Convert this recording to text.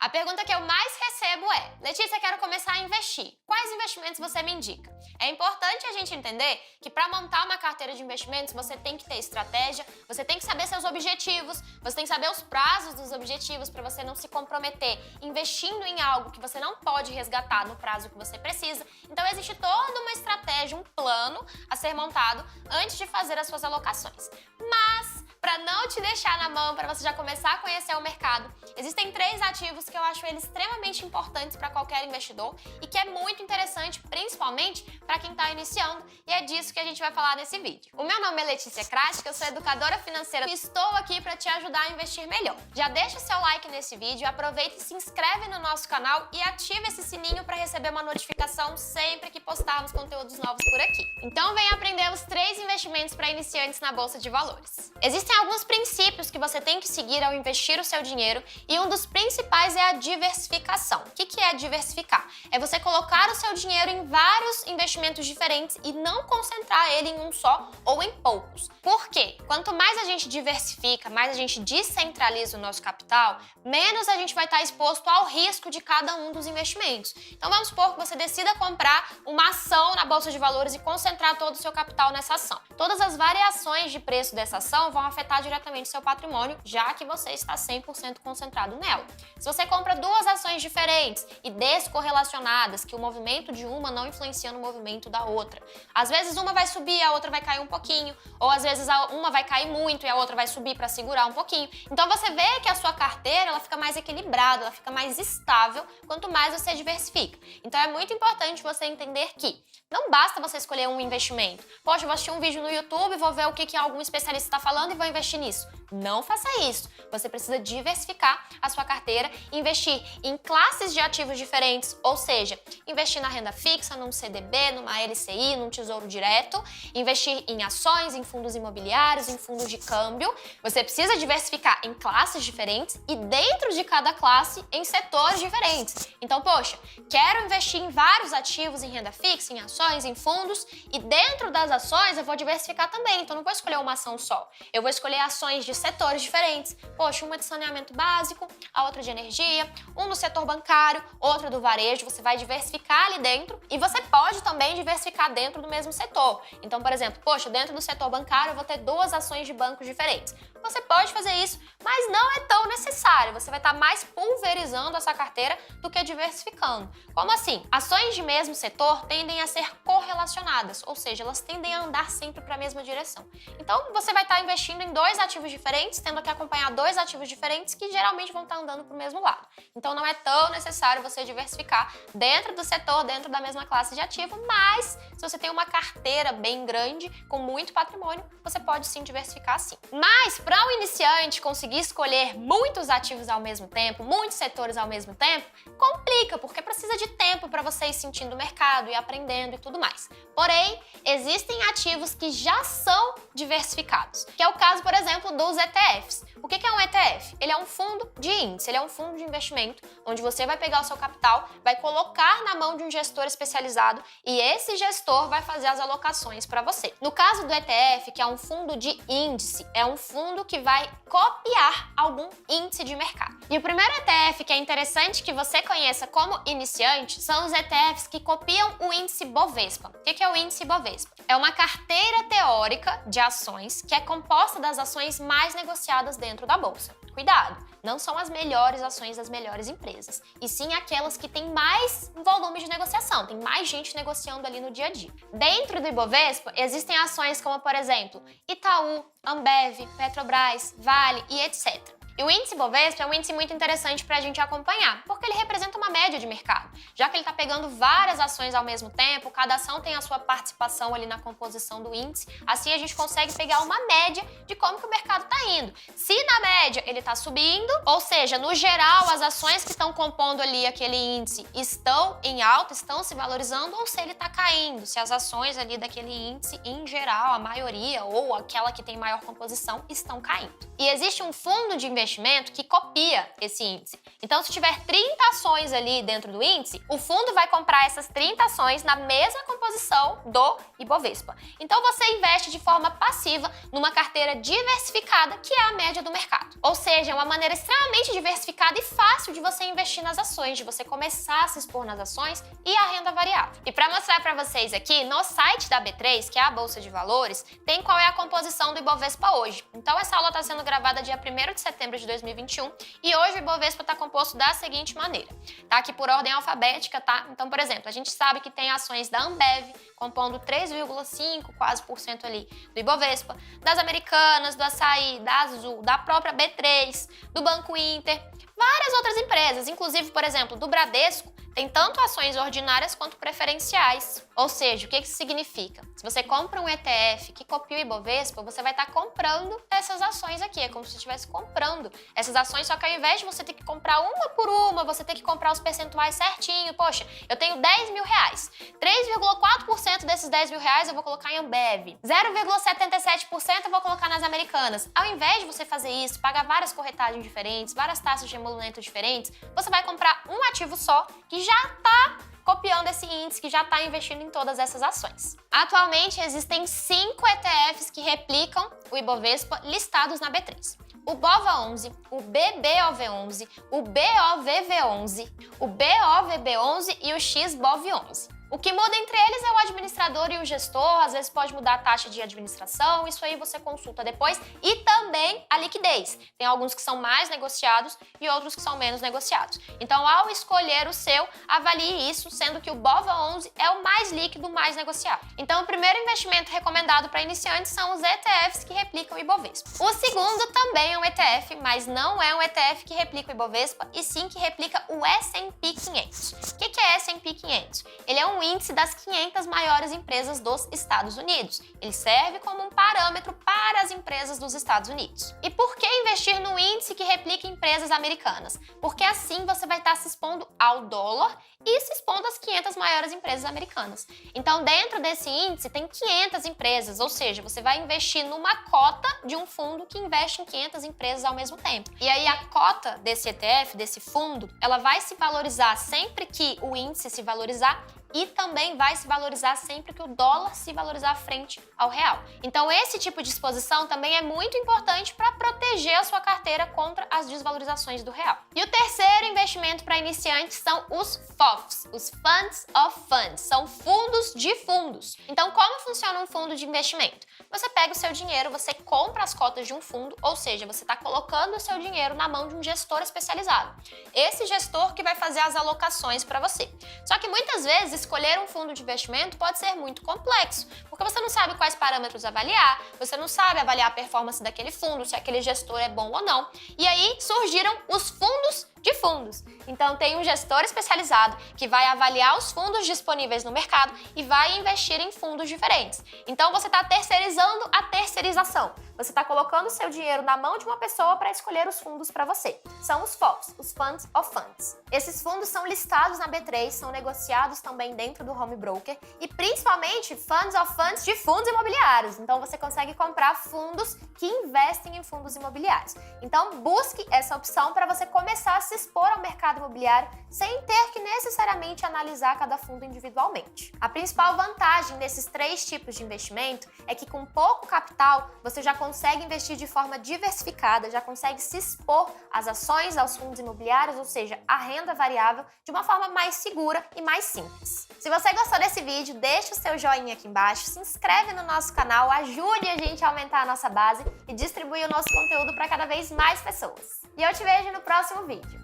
A pergunta que eu mais recebo é: Letícia, quero começar a investir. Quais investimentos você me indica? É importante a gente entender que para montar uma carteira de investimentos, você tem que ter estratégia, você tem que saber seus objetivos, você tem que saber os prazos dos objetivos para você não se comprometer investindo em algo que você não pode resgatar no prazo que você precisa. Então existe toda uma estratégia, um plano a ser montado antes de fazer as suas alocações. Mas para não te deixar na mão, para você já começar a conhecer o mercado, existem 3 ativos que eu acho eles extremamente importantes para qualquer investidor e que é muito interessante, principalmente para quem está iniciando, e é disso que a gente vai falar nesse vídeo. O meu nome é Letícia Krask, eu sou educadora financeira e estou aqui para te ajudar a investir melhor. Já deixa o seu like nesse vídeo, aproveita e se inscreve no nosso canal e ativa esse sininho para receber uma notificação sempre que postarmos conteúdos novos por aqui. Então vem aprender os 3 investimentos para iniciantes na Bolsa de Valores. Existem alguns princípios que você tem que seguir ao investir o seu dinheiro e um dos principais é a diversificação. O que é diversificar? É você colocar o seu dinheiro em vários investimentos diferentes e não concentrar ele em um só ou em poucos. Por quê? Quanto mais a gente diversifica, mais a gente descentraliza o nosso capital, menos a gente vai estar exposto ao risco de cada um dos investimentos. Então vamos supor que você decida comprar uma ação na Bolsa de Valores e concentrar todo o seu capital nessa ação. Todas as variações de preço dessa ação vão afetar diretamente seu patrimônio, já que você está 100% concentrado nela. Se você compra 2 ações diferentes e descorrelacionadas, que o movimento de uma não influencia no movimento da outra, às vezes uma vai subir, a outra vai cair um pouquinho, ou às vezes uma vai cair muito e a outra vai subir para segurar um pouquinho. Então você vê que a sua carteira ela fica mais equilibrada, ela fica mais estável quanto mais você diversifica. Então é muito importante você entender que não basta você escolher um investimento. Poxa, eu vou assistir um vídeo no YouTube, vou ver o que algum especialista está falando e vou investir nisso. Não faça isso. Você precisa diversificar a sua carteira, investir em classes de ativos diferentes, ou seja, investir na renda fixa, num CDB, numa LCI, num tesouro direto, investir em ações, em fundos imobiliários, em fundos de câmbio. Você precisa diversificar em classes diferentes e dentro de cada classe em setores diferentes. Então, poxa, quero investir em vários ativos, em renda fixa, em ações, em fundos, e dentro das ações eu vou diversificar também. Então, não vou escolher uma ação só. Eu vou escolher ações de setores diferentes. Poxa, uma de saneamento básico, a outra de energia, um do setor bancário, outra do varejo. Você vai diversificar ali dentro e você pode também diversificar dentro do mesmo setor. Então, por exemplo, poxa, dentro do setor bancário eu vou ter 2 ações de bancos diferentes. Você pode fazer isso, mas não é tão necessário. Você vai estar mais pulverizando essa carteira do que diversificando. Como assim? Ações de mesmo setor tendem a ser correlacionadas, ou seja, elas tendem a andar sempre para a mesma direção. Então, você vai estar investindo em 2 ativos diferentes, tendo que acompanhar 2 ativos diferentes que geralmente vão estar andando para o mesmo lado. Então, não é tão necessário você diversificar dentro do setor, dentro da mesma classe de ativo, mas se você tem uma carteira bem grande, com muito patrimônio, você pode sim diversificar sim. Mas, para um iniciante conseguir escolher muitos ativos ao mesmo tempo, muitos setores ao mesmo tempo, complica, porque precisa de tempo para você ir sentindo o mercado e aprendendo e tudo mais. Porém, existem ativos que já são diversificados, que é o caso, por exemplo, dos ETFs. O que é um ETF? Ele é um fundo de índice, ele é um fundo de investimento, onde você vai pegar o seu capital, vai colocar na mão de um gestor especializado e esse gestor vai fazer as alocações para você. No caso do ETF, que é um fundo de índice, é um fundo que vai copiar algum índice de mercado. E o primeiro ETF que é interessante que você conheça como iniciante são os ETFs que copiam o índice Bovespa. O que é o índice Bovespa? É uma carteira teórica de ações que é composta das ações mais negociadas dentro da bolsa. Cuidado, não são as melhores ações das melhores empresas, e sim aquelas que têm mais volume de negociação, tem mais gente negociando ali no dia a dia. Dentro do Ibovespa, existem ações como, por exemplo, Itaú, Ambev, Petrobras, Vale e etc. E o índice Bovespa é um índice muito interessante para a gente acompanhar, porque ele representa uma média de mercado. Já que ele está pegando várias ações ao mesmo tempo, cada ação tem a sua participação ali na composição do índice, assim a gente consegue pegar uma média de como que o mercado está indo. Se na média ele está subindo, ou seja, no geral as ações que estão compondo ali aquele índice estão em alta, estão se valorizando, ou se ele está caindo, se as ações ali daquele índice, em geral, a maioria ou aquela que tem maior composição, estão caindo. E existe um fundo de investimento investimento que copia esse índice. Então, se tiver 30 ações ali dentro do índice, o fundo vai comprar essas 30 ações na mesma composição do Ibovespa. Então, você investe de forma passiva numa carteira diversificada, que é a média do mercado. Ou seja, é uma maneira extremamente diversificada e fácil de você investir nas ações, de você começar a se expor nas ações e a renda variável. E para mostrar para vocês aqui, no site da B3, que é a Bolsa de Valores, tem qual é a composição do Ibovespa hoje. Então, essa aula está sendo gravada dia 1º de setembro de 2021 e hoje o Ibovespa está composto da seguinte maneira. Tá aqui por ordem alfabética, tá? Então, por exemplo, a gente sabe que tem ações da Ambev, compondo 3,5% quase por cento ali do Ibovespa, das Americanas, do Açaí, da Azul, da própria B3, do Banco Inter, várias outras empresas, inclusive, por exemplo, do Bradesco, tem tanto ações ordinárias quanto preferenciais. Ou seja, o que isso significa? Se você compra um ETF que copia o Ibovespa, você vai estar comprando essas ações aqui. É como se você estivesse comprando essas ações, só que ao invés de você ter que comprar uma por uma, você ter que comprar os percentuais certinho. Poxa, eu tenho 10 mil reais. 3,4% desses 10 mil reais eu vou colocar em Ambev. 0,77% eu vou colocar nas Americanas. Ao invés de você fazer isso, pagar várias corretagens diferentes, várias taxas de emolumento diferentes, você vai comprar um ativo só que já está copiando esse índice, que já está investindo em todas essas ações. Atualmente, existem 5 ETFs que replicam o Ibovespa listados na B3. O BOVA11, o BBOV11, o BOVV11, o BOVB11 e o XBOV11. O que muda entre eles é o administrador e o gestor, às vezes pode mudar a taxa de administração, isso aí você consulta depois, e também a liquidez. Tem alguns que são mais negociados e outros que são menos negociados. Então, ao escolher o seu, avalie isso, sendo que o BOVA11 é o mais líquido, mais negociado. Então, o primeiro investimento recomendado para iniciantes são os ETFs que replicam o Ibovespa. O segundo também é um ETF, mas não é um ETF que replica o Ibovespa, e sim que replica o S&P 500. O que é S&P 500? Ele é um índice das 500 maiores empresas dos Estados Unidos. Ele serve como um parâmetro para as empresas dos Estados Unidos. E por que investir no índice que replica empresas americanas? Porque assim você vai estar se expondo ao dólar e se expondo às 500 maiores empresas americanas. Então, dentro desse índice tem 500 empresas, ou seja, você vai investir numa cota de um fundo que investe em 500 empresas ao mesmo tempo. E aí a cota desse ETF, desse fundo, ela vai se valorizar sempre que o índice se valorizar e também vai se valorizar sempre que o dólar se valorizar frente ao real. Então, esse tipo de exposição também é muito importante para proteger a sua carteira contra as desvalorizações do real. E o terceiro investimento para iniciantes são os FOFs, os Funds of Funds, são fundos de fundos. Então, como funciona um fundo de investimento? Você pega o seu dinheiro, você compra as cotas de um fundo, ou seja, você está colocando o seu dinheiro na mão de um gestor especializado. Esse gestor que vai fazer as alocações para você. Só que muitas vezes escolher um fundo de investimento pode ser muito complexo, porque você não sabe quais parâmetros avaliar, você não sabe avaliar a performance daquele fundo, se aquele gestor é bom ou não. E aí surgiram os fundos de fundos. Então, tem um gestor especializado que vai avaliar os fundos disponíveis no mercado e vai investir em fundos diferentes. Então, você está terceirizando a terceirização. Você está colocando o seu dinheiro na mão de uma pessoa para escolher os fundos para você. São os FOFs, os Funds of Funds. Esses fundos são listados na B3, são negociados também dentro do home broker e principalmente Funds of Funds de fundos imobiliários. Então, você consegue comprar fundos que investem em fundos imobiliários. Então, busque essa opção para você começar a se expor ao mercado imobiliário sem ter que necessariamente analisar cada fundo individualmente. A principal vantagem desses 3 tipos de investimento é que com pouco capital você já consegue investir de forma diversificada, já consegue se expor às ações, aos fundos imobiliários, ou seja, à renda variável, de uma forma mais segura e mais simples. Se você gostou desse vídeo, deixa o seu joinha aqui embaixo, se inscreve no nosso canal, ajude a gente a aumentar a nossa base e distribuir o nosso conteúdo para cada vez mais pessoas. E eu te vejo no próximo vídeo.